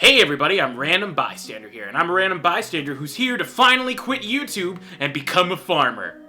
Hey everybody, I'm Random Bystander here, and I'm a random bystander who's here to finally quit YouTube and become a farmer.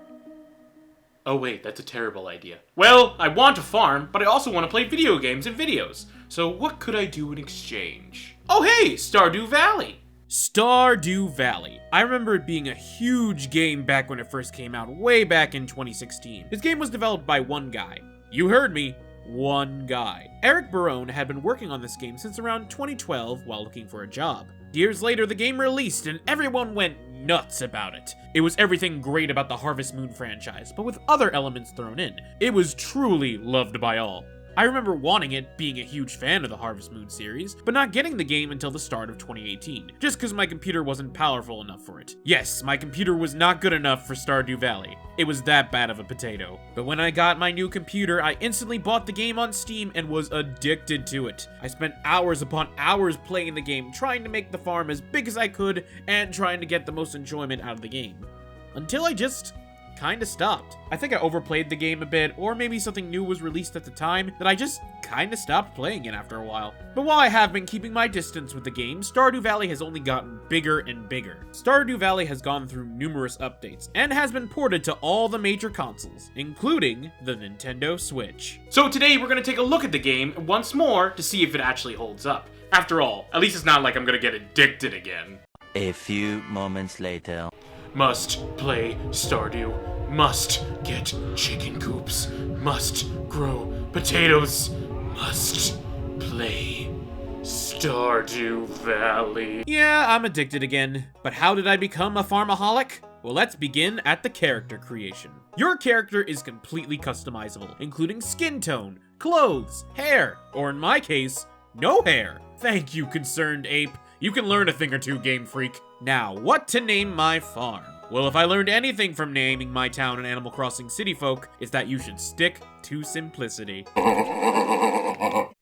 Oh wait, that's a terrible idea. Well, I want to farm, but I also want to play video games and videos. So what could I do in exchange? Oh hey, Stardew Valley! Stardew Valley. I remember it being a huge game back when it first came out, way back in 2016. This game was developed by one guy. You heard me. One guy. Eric Barone had been working on this game since around 2012 while looking for a job. Years later, the game released and everyone went nuts about it. It was everything great about the Harvest Moon franchise, but with other elements thrown in. It was truly loved by all. I remember wanting it, being a huge fan of the Harvest Moon series, but not getting the game until the start of 2018, just because my computer wasn't powerful enough for it. Yes, my computer was not good enough for Stardew Valley. It was that bad of a potato. But when I got my new computer, I instantly bought the game on Steam and was addicted to it. I spent hours upon hours playing the game, trying to make the farm as big as I could, and trying to get the most enjoyment out of the game. Until I just kinda stopped. I think I overplayed the game a bit, or maybe something new was released at the time that I just kinda stopped playing it after a while. But while I have been keeping my distance with the game, Stardew Valley has only gotten bigger and bigger. Stardew Valley has gone through numerous updates, and has been ported to all the major consoles, including the Nintendo Switch. So today we're gonna take a look at the game once more to see if it actually holds up. After all, at least it's not like I'm gonna get addicted again. A few moments later. Must play Stardew. Must get chicken coops. Must grow potatoes. Must play Stardew Valley. Yeah, I'm addicted again. But how did I become a farmaholic? Well, let's begin at the character creation. Your character is completely customizable, including skin tone, clothes, hair, or in my case, no hair. Thank you, concerned ape. You can learn a thing or two, Game Freak. Now, what to name my farm? Well, if I learned anything from naming my town in Animal Crossing City Folk, it's that you should stick to simplicity.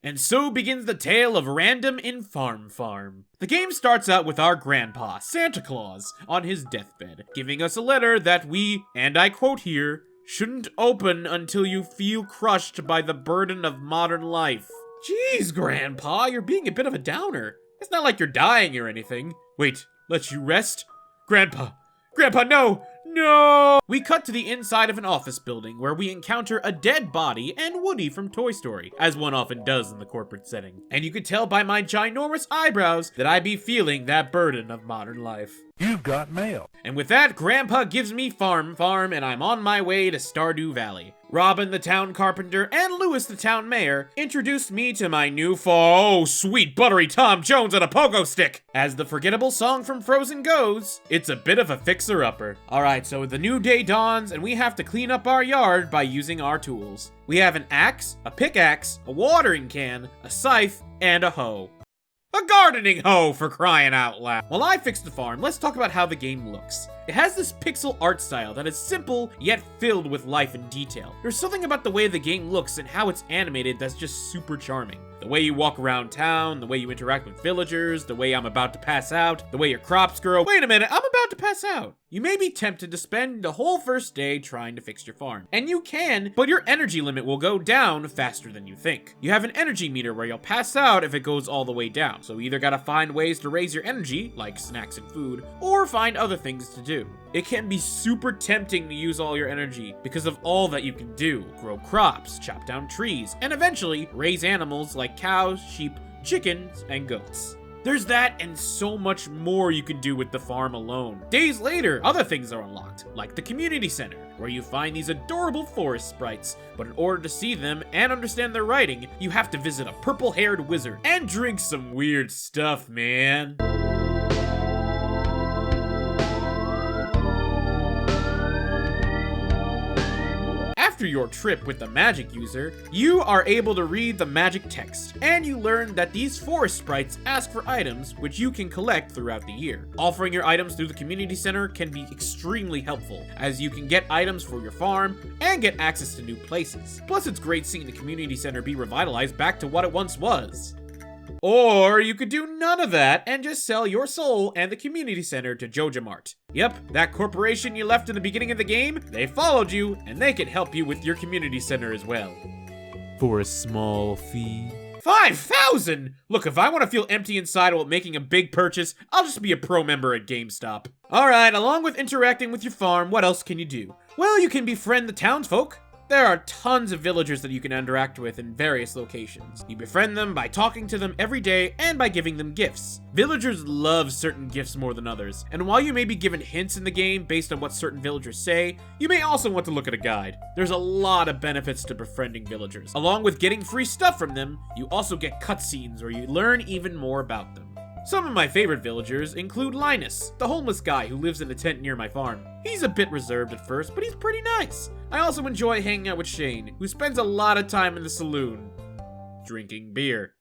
And so begins the tale of Random in Farm. The game starts out with our grandpa, Santa Claus, on his deathbed, giving us a letter that we, and I quote here, shouldn't open until you feel crushed by the burden of modern life. Jeez, Grandpa, you're being a bit of a downer. It's not like you're dying or anything. Wait, let you rest? Grandpa, no! No! We cut to the inside of an office building where we encounter a dead body and Woody from Toy Story, as one often does in the corporate setting. And you could tell by my ginormous eyebrows that I be feeling that burden of modern life. You've got mail. And with that, Grandpa gives me farm, and I'm on my way to Stardew Valley. Robin, the town carpenter, and Lewis, the town mayor, introduced me to my new oh, sweet buttery Tom Jones on a pogo stick. As the forgettable song from Frozen goes, it's a bit of a fixer-upper. Alright, so the new day dawns, and we have to clean up our yard by using our tools. We have an axe, a pickaxe, a watering can, a scythe, and a hoe. A gardening hoe, for crying out loud. While I fix the farm, let's talk about how the game looks. It has this pixel art style that is simple, yet filled with life and detail. There's something about the way the game looks and how it's animated that's just super charming. The way you walk around town, the way you interact with villagers, the way I'm about to pass out, the way your crops grow. Wait a minute, I'm about to pass out. You may be tempted to spend the whole first day trying to fix your farm. And you can, but your energy limit will go down faster than you think. You have an energy meter where you'll pass out if it goes all the way down. So you either gotta find ways to raise your energy, like snacks and food, or find other things to do. It can be super tempting to use all your energy because of all that you can do. Grow crops, chop down trees, and eventually raise animals like cows, sheep, chickens, and goats. There's that and so much more you can do with the farm alone. Days later, other things are unlocked, like the community center, where you find these adorable forest sprites, but in order to see them and understand their writing, you have to visit a purple-haired wizard and drink some weird stuff, man. After your trip with the magic user, you are able to read the magic text, and you learn that these forest sprites ask for items which you can collect throughout the year. Offering your items through the community center can be extremely helpful, as you can get items for your farm and get access to new places. Plus, it's great seeing the community center be revitalized back to what it once was. Or you could do none of that and just sell your soul and the community center to Joja Mart. Yep, that corporation you left in the beginning of the game, they followed you and they can help you with your community center as well. For a small fee. 5,000? Look, if I want to feel empty inside while making a big purchase, I'll just be a pro member at GameStop. Alright, along with interacting with your farm, what else can you do? Well, you can befriend the townsfolk. There are tons of villagers that you can interact with in various locations. You befriend them by talking to them every day and by giving them gifts. Villagers love certain gifts more than others, and while you may be given hints in the game based on what certain villagers say, you may also want to look at a guide. There's a lot of benefits to befriending villagers. Along with getting free stuff from them, you also get cutscenes where you learn even more about them. Some of my favorite villagers include Linus, the homeless guy who lives in a tent near my farm. He's a bit reserved at first, but he's pretty nice. I also enjoy hanging out with Shane, who spends a lot of time in the saloon, drinking beer.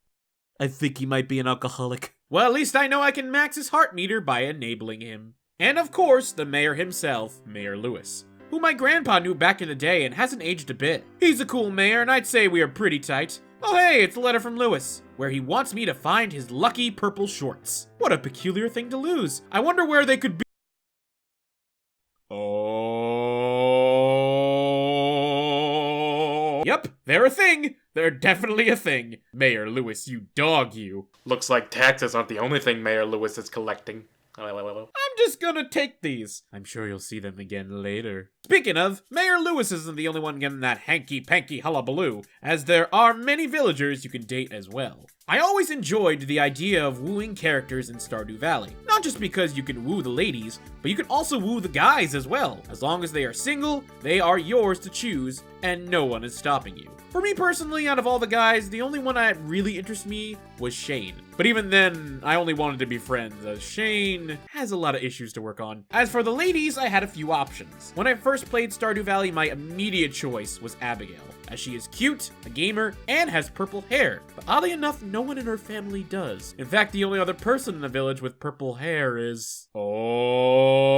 I think he might be an alcoholic. Well, at least I know I can max his heart meter by enabling him. And of course, the mayor himself, Mayor Lewis, who my grandpa knew back in the day and hasn't aged a bit. He's a cool mayor, and I'd say we are pretty tight. Oh hey, it's a letter from Lewis, where he wants me to find his lucky purple shorts. What a peculiar thing to lose. I wonder where they could be. Oh. Yep, they're a thing. They're definitely a thing. Mayor Lewis, you dog, you. Looks like taxes aren't the only thing Mayor Lewis is collecting. I'm just gonna take these. I'm sure you'll see them again later. Speaking of, Mayor Lewis isn't the only one getting that hanky-panky hullabaloo, as there are many villagers you can date as well. I always enjoyed the idea of wooing characters in Stardew Valley. Not just because you can woo the ladies, but you can also woo the guys as well. As long as they are single, they are yours to choose, and no one is stopping you. For me personally, out of all the guys, the only one that really interests me was Shane. But even then, I only wanted to be friends, as Shane has a lot of issues to work on. As for the ladies, I had a few options. When I first played Stardew Valley, my immediate choice was Abigail, as she is cute, a gamer, and has purple hair. But oddly enough, no one in her family does. In fact, the only other person in the village with purple hair is... Oh...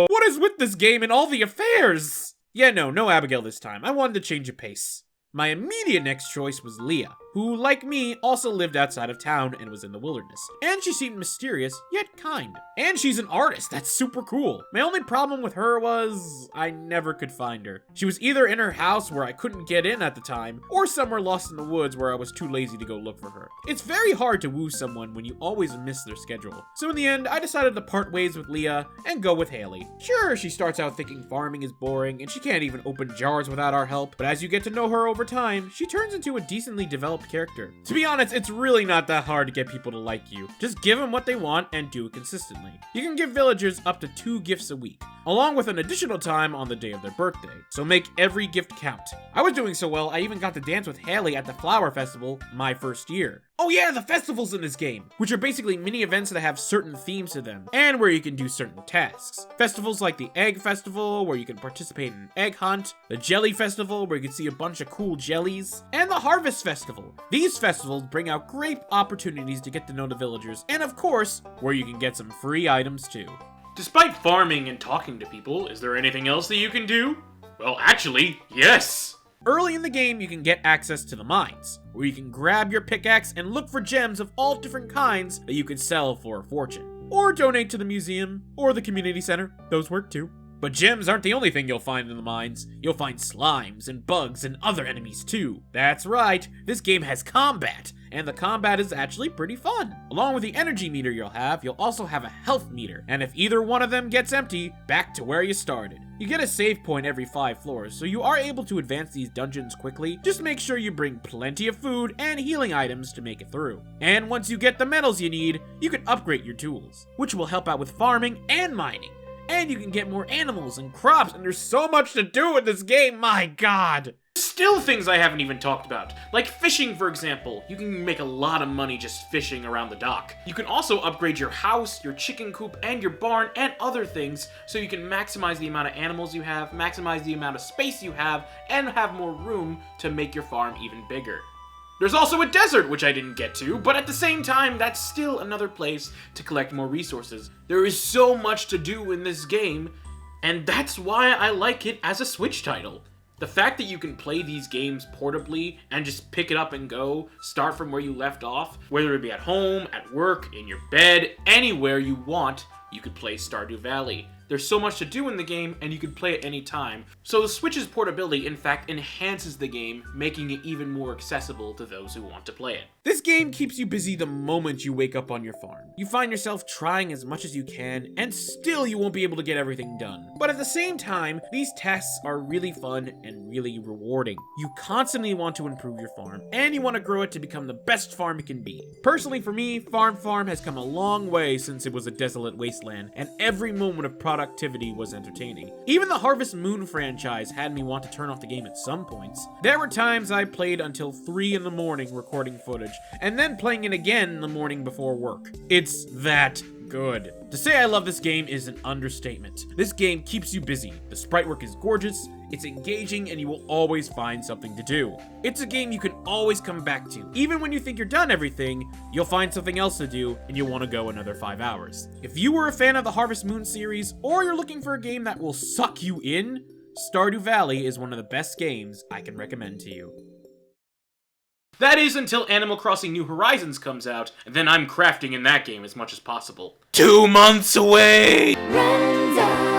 What is with this game and all the affairs? Yeah, no Abigail this time. I wanted to change the pace. My immediate next choice was Leah, who, like me, also lived outside of town and was in the wilderness. And she seemed mysterious, yet kind. And she's an artist, that's super cool. My only problem with her was, I never could find her. She was either in her house where I couldn't get in at the time, or somewhere lost in the woods where I was too lazy to go look for her. It's very hard to woo someone when you always miss their schedule. So in the end, I decided to part ways with Leah and go with Haley. Sure, she starts out thinking farming is boring, and she can't even open jars without our help, but as you get to know her over time, she turns into a decently developed character. To be honest, it's really not that hard to get people to like you. Just give them what they want and do it consistently. You can give villagers up to 2 gifts a week, along with an additional time on the day of their birthday. So make every gift count. I was doing so well, I even got to dance with Haley at the Flower Festival my first year. Oh yeah, the festivals in this game, which are basically mini events that have certain themes to them, and where you can do certain tasks. Festivals like the Egg Festival, where you can participate in an egg hunt, the Jelly Festival, where you can see a bunch of cool jellies, and the Harvest Festival. These festivals bring out great opportunities to get to know the villagers, and of course, where you can get some free items too. Despite farming and talking to people, is there anything else that you can do? Well, actually, yes! Early in the game, you can get access to the mines, where you can grab your pickaxe and look for gems of all different kinds that you can sell for a fortune. Or donate to the museum, or the community center. Those work too. But gems aren't the only thing you'll find in the mines. You'll find slimes and bugs and other enemies too. That's right, this game has combat, and the combat is actually pretty fun. Along with the energy meter you'll also have a health meter, and if either one of them gets empty, back to where you started. You get a save point every 5 floors, so you are able to advance these dungeons quickly. Just make sure you bring plenty of food and healing items to make it through. And once you get the metals you need, you can upgrade your tools, which will help out with farming and mining. And you can get more animals and crops, and there's so much to do in this game, my god! Still things I haven't even talked about, like fishing for example. You can make a lot of money just fishing around the dock. You can also upgrade your house, your chicken coop, and your barn, and other things, so you can maximize the amount of animals you have, maximize the amount of space you have, and have more room to make your farm even bigger. There's also a desert, which I didn't get to, but at the same time, that's still another place to collect more resources. There is so much to do in this game, and that's why I like it as a Switch title. The fact that you can play these games portably and just pick it up and go, start from where you left off, whether it be at home, at work, in your bed, anywhere you want, you could play Stardew Valley. There's so much to do in the game, and you can play at any time. So the Switch's portability, in fact, enhances the game, making it even more accessible to those who want to play it. This game keeps you busy the moment you wake up on your farm. You find yourself trying as much as you can, and still you won't be able to get everything done. But at the same time, these tests are really fun and really rewarding. You constantly want to improve your farm, and you want to grow it to become the best farm it can be. Personally for me, Farm has come a long way since it was a desolate wasteland, and every moment of productivity was entertaining. Even the Harvest Moon franchise had me want to turn off the game at some points. There were times I played until 3 in the morning recording footage, and then playing it again in the morning before work. It's that good. To say I love this game is an understatement. This game keeps you busy. The sprite work is gorgeous, it's engaging, and you will always find something to do. It's a game you can always come back to. Even when you think you're done everything, you'll find something else to do, and you'll want to go another 5 hours. If you were a fan of the Harvest Moon series, or you're looking for a game that will suck you in, Stardew Valley is one of the best games I can recommend to you. That is until Animal Crossing New Horizons comes out, and then I'm crafting in that game as much as possible. 2 months away! Random.